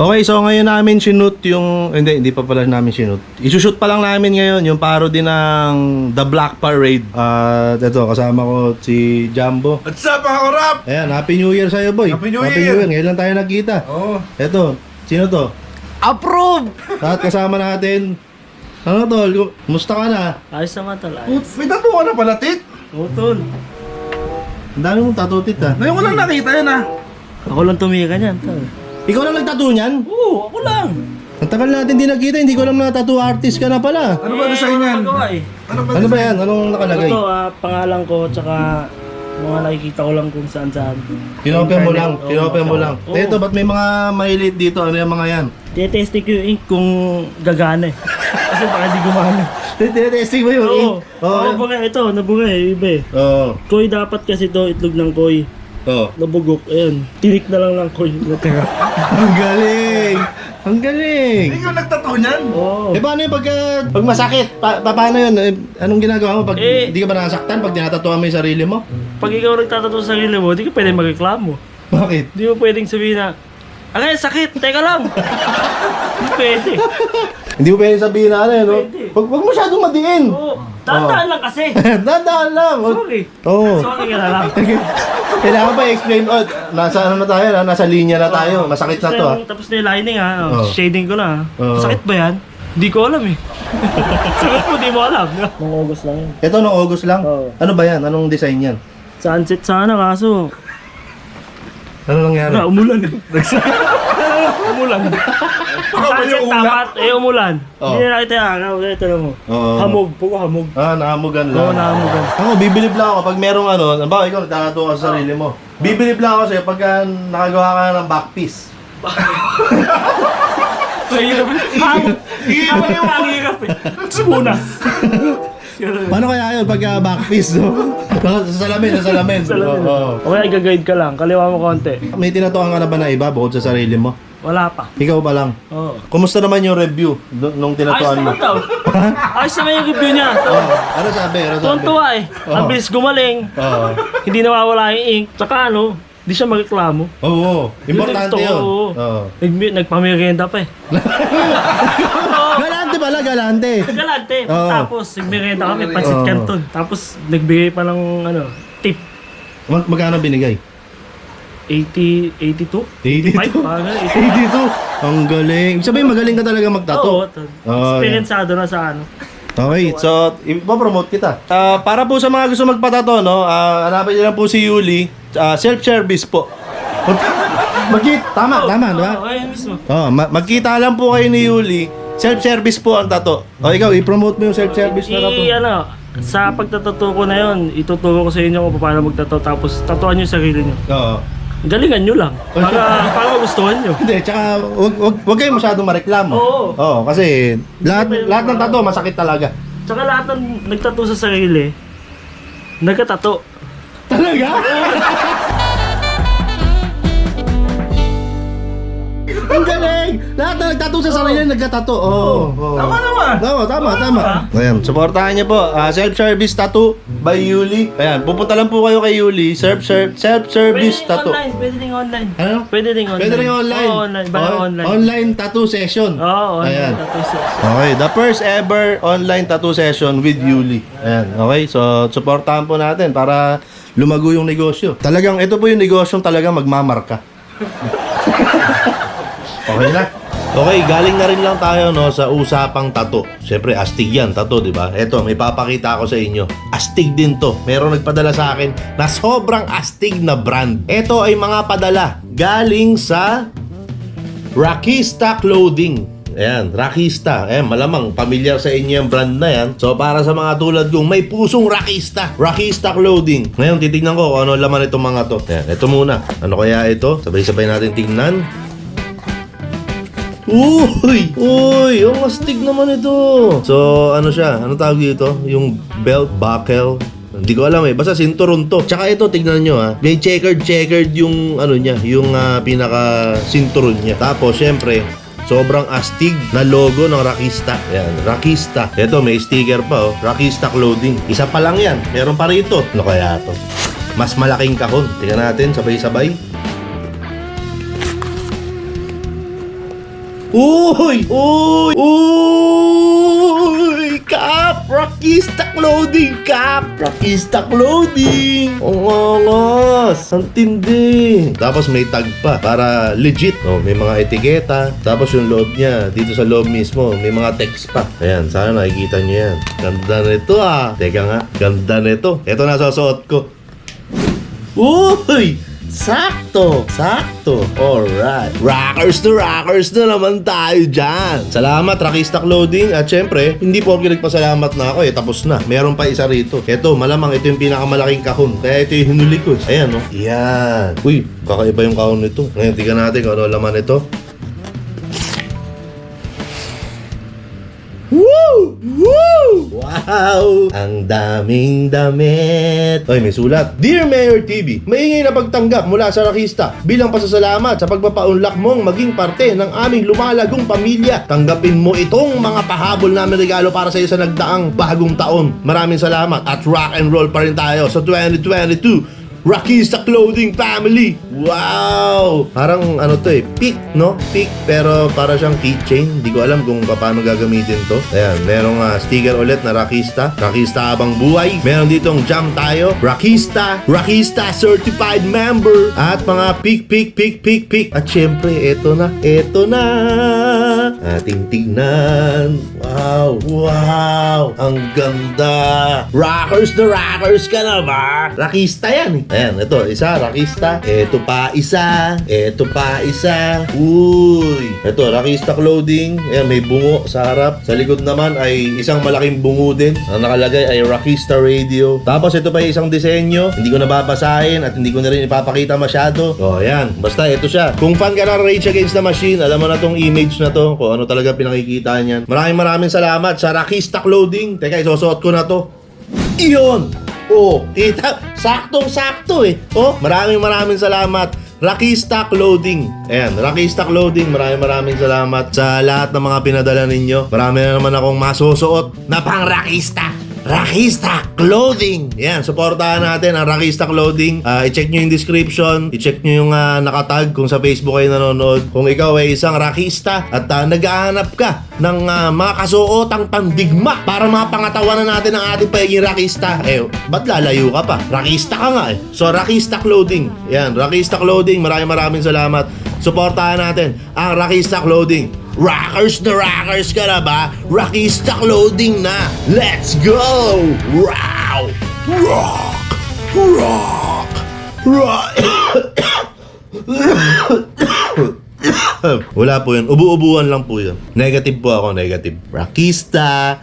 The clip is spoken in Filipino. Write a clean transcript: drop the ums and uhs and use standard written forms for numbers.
Okay, so ngayon namin sinut yung... Hindi pa pala namin sinut. Isushoot pa lang namin ngayon yung parody ng The Black Parade. At ito, kasama ko si Jumbo. What's up mga korap? Ayan, Happy New Year sa'yo, boy. Happy New Year. Ngayon lang tayo nagkita. Oo. Ito, sino to? Approve! At kasama natin... Ano tol? Musta ka na? Ayos naman tol, ayos. May tattoo ka na pala, Tit. Utol. Ang dami mong tatutit ha. Ngayon ko lang nakita yan ah. Ako lang tumira niyan tol. Ikaw lang nagtattoo niyan? Oo, ako lang. Ang tagal natin di nagkita, hindi ko alam na tattoo artist ka na pala. Ano ba design yan? Ano ba yan? Anong nakalagay? Ito, pangalan ko, tsaka mga nakikita ko lang kung saan-saan. Kinopen mo lang, Oo, kinopen mo lang. oo. Ito, ba't may mga mahilit dito? Ano yung mga yan? Tinetesting ko yung ink kung gagana eh. Kasi baka di gumana. Tinetesting mo yung ink? Oo. Nabunga ito, nabunga eh, iba eh. Oo. Koi dapat kasi to, itlog ng koi. Oo. Nabugok, ayan. Tinik na lang ng koi. Natira. Ang galing! Ang galing! Ikaw nagtattoo niyan? Oo. Eh paano yung pag masakit? Paano yun? Eh, anong ginagawa mo? Pag di ka ba nasaktan pag tinatatuan mo yung sarili mo? Pag ikaw nagtatato sa sarili mo, di ka pwede magreklamo. Bakit? Di mo pwedeng sabihin na, "Aray, sakit, teka lang." Di pwede. Hindi mo pwede sabihin na ano yun, no? Pwede. Huwag masyadong madiin! Oo. Tandaan lang kasi. Dadaan lang! Sorry. Oo. Sorry ka na lang. Kailangan pa i-explain, nasa ano na tayo, nasa linya na tayo. Masakit na to, ha? Tapos na yung lining ha. Oo. Shading ko na ha. Oo. Sakit ba yan? Hindi ko alam eh. Sakit mo, di mo alam. Nung August lang yun. Ito, noong August lang? Oo. Ano ba yan? Anong design yan? Sunset sana kaso. Ano nangyari? Umulan eh. Umulan. Sunset dapat, umulan. Oo. Hindi na nakita yung araw. Ito na mo. Oo. Hamog, puro hamog. Nahamugan lang. Oo, nahamugan. Ako, bibilib lang ako pag merong ano, ba ikaw nagtatato ka sa sarili mo. Bibilib lang ako sa'yo pagka nakagawa ka ng back piece. Mahirap eh. Hamog yung mahirap eh. Subunas. Paano kaya yun pagka back piece, no? Sa salamin. Salamin. Oo. O kaya gagayid ka lang, kaliwa mo konti. May tinatuan ka na ba na iba bukod sa sarili mo? Wala pa. Ikaw pa lang. Oo. Kumusta naman yung review nung Ayos tinatuan mo? naman daw. Ayos naman yung review niya. Ano sabi? Tuwan-tuwa eh. Ang bilis gumaling. Oo. Hindi nawawala yung ink. Tsaka ano, di siya magreklamo. Oo. Importante Yun yun. ang gusto ko, Oo. Nagpamerienda pa eh. Galante pala, galante. Galante. Oo. Tapos nagmerienda kami, pansit Oo. canton. Tapos nagbigay pa ng ano, tip. Magkano binigay? 82? 82? 85? Parang ganun, 82? Ang galing. Ibig sabihin, magaling ka talaga Oo, magtato. experienceado na sa ano. Okay, so ipopromote kita. Para po sa mga gusto magpatato, no, hanapin niyo lang po si Yuli. Self-service po. Tama, di ba? Oo, ayun mismo. Magkita lang po kayo ni Yuli. Self-service po ang tato. O ikaw, i-promote mo yung self-service na tato. Ano, sa pagtatato ko na yon, ituturo ko sa inyo kung paano magtato, tapos tatuan nyo yung sarili nyo. Oo. Galingan nyo lang, para magustuhan nyo. Hindi, tsaka wag kayo masyadong mareklamo. Oo. Kasi lahat ng tato masakit talaga. Tsaka lahat ng nagtato sa sarili, nagkatato. Talaga? Ang galing! Lahat na nagtato sa sarili, nagkatato. Oo. Tama naman. Tama. Ayan, supportahan niyo po. Self-service tattoo by Yuli. Ayan, pupunta lang po kayo kay Yuli. Self-service tattoo. Pwede ding online. Ano? Pwede ding online. Pwede rin online. Oo, online. Baka online. Online tattoo session. Oo, online Ayan. tattoo session. Okay, the first ever online tattoo session with Yuli. Ayan, okay? So, supportahan po natin para lumago yung negosyo. Talagang, ito po yung negosyong talagang magmamarka. Okay na? Okay, galing na rin lang tayo no sa usapang tato. Siyempre, astig yan, tato, di ba? Eto, may papakita ako sa inyo. Astig din to. Meron nagpadala sa akin na sobrang astig na brand. Ito ay mga padala galing sa Rakista Clothing. Ayan, Rakista. Ayan, malamang familiar sa inyo yung brand na yan. So, para sa mga tulad kong may pusong Rakista. Rakista Clothing. Ngayon, titignan ko kung ano laman itong mga to. Ayan, ito muna. Ano kaya ito? Sabay-sabay natin tingnan. Uy! Ang astig naman ito. So, ano siya? Ano tawag dito? Yung belt buckle. Hindi ko alam eh. Basta sinturon to. Tsaka ito, tignan nyo ha. May checkered yung ano niya. Yung pinaka sinturon niya. Tapos, syempre, sobrang astig na logo ng Rakista. Ayan, Rakista. Ito, may sticker pa oh. Rakista Clothing. Isa pa lang yan. Meron pa rito. Ano kaya to? Mas malaking kahon. Tingnan natin, sabay-sabay. Uy! Uy! Uy! Cap! Rockista Clothing! Cap! Rockista Clothing! Ang angas! Ang tindi! Tapos may tag pa para legit. Oh, may mga etiketa. Tapos yung loob niya, dito sa loob mismo, may mga text pa. Ayan, sana nakikita nyo yan. Ganda nito ah. Teka nga, ganda nito. Ito na susuot ko. Uy! Sakto! Sakto! Alright. Rockers na naman tayo dyan. Salamat, Rockista Clothing. At syempre, hindi po ako nagpasalamat na ako tapos na. Meron pa isa rito. Ito, malamang ito yung pinakamalaking kahon. Kaya ito yung hinuli ko. Ayan, no? Yan. Uy, kakaiba yung kahon nito. Ngayon, tingnan natin kung ano laman ito. Woo! Woo! Wow! Ang daming damit. Oy, may sulat. Dear Mayor TV, maingay na pagtanggap mula sa Rockista bilang pasasalamat sa pagpapaunlak mong maging parte ng aming lumalagong pamilya. Tanggapin mo itong mga pahabol namin regalo para sa iyo sa nagdaang bagong taon. Maraming salamat at rock and roll pa rin tayo sa 2022. Rockista Clothing Family. Wow! Parang ano to pick, no? Pick, pero para siyang keychain. Hindi ko alam kung paano gagamitin to. Ayan, merong sticker ulit na Rockista. Rockista habang buhay. Meron ditong jam tayo. Rockista Certified Member. At mga pick. At syempre, eto na. Ating tignan. Wow! Ang ganda! Rockers ka na ba? Rockista yan. Ayan, ito, isa, Rockista. Ito pa isa. Uy! Ito, Rockista Clothing. Ayan, may bungo sa harap. Sa likod naman ay isang malaking bungo din. Ang nakalagay ay Rockista Radio. Tapos ito pa isang disenyo. Hindi ko nababasahin at hindi ko na rin ipapakita masyado. O, ayan. Basta ito siya. Kung fan ka ng Rage Against the Machine, alam mo na tong image na to. Kung ano talaga pinakikita niyan. Maraming salamat sa Rockista Clothing. Teka, isusuot ko na to. Iyon! Oh, kita, saktong-sakto Oh, maraming salamat. Rockista Clothing. Ayan, Rockista Clothing. Maraming salamat sa lahat ng mga pinadala ninyo. Marami na naman akong masusuot na pang Rockista Clothing. Yan, supportahan natin ang Rockista Clothing. I-check nyo yung description. I-check nyo yung nakatag kung sa Facebook kayo nanonood. Kung ikaw ay isang Rockista at naghahanap ka ng mga kasuotang pandigma para mapangatawanan natin ang ating pagiging Rockista. Ba't lalayo ka pa? Rockista ka nga So, Rockista Clothing. Yan, Rockista Clothing. Maraming salamat. Supportahan natin ang Rockista Clothing. Rockers ka na ba? Rockista Clothing na. Let's go! Wow! Rock! Wala po yun. Ubu-ubuan lang po yun. Negative po ako, negative. Rockista!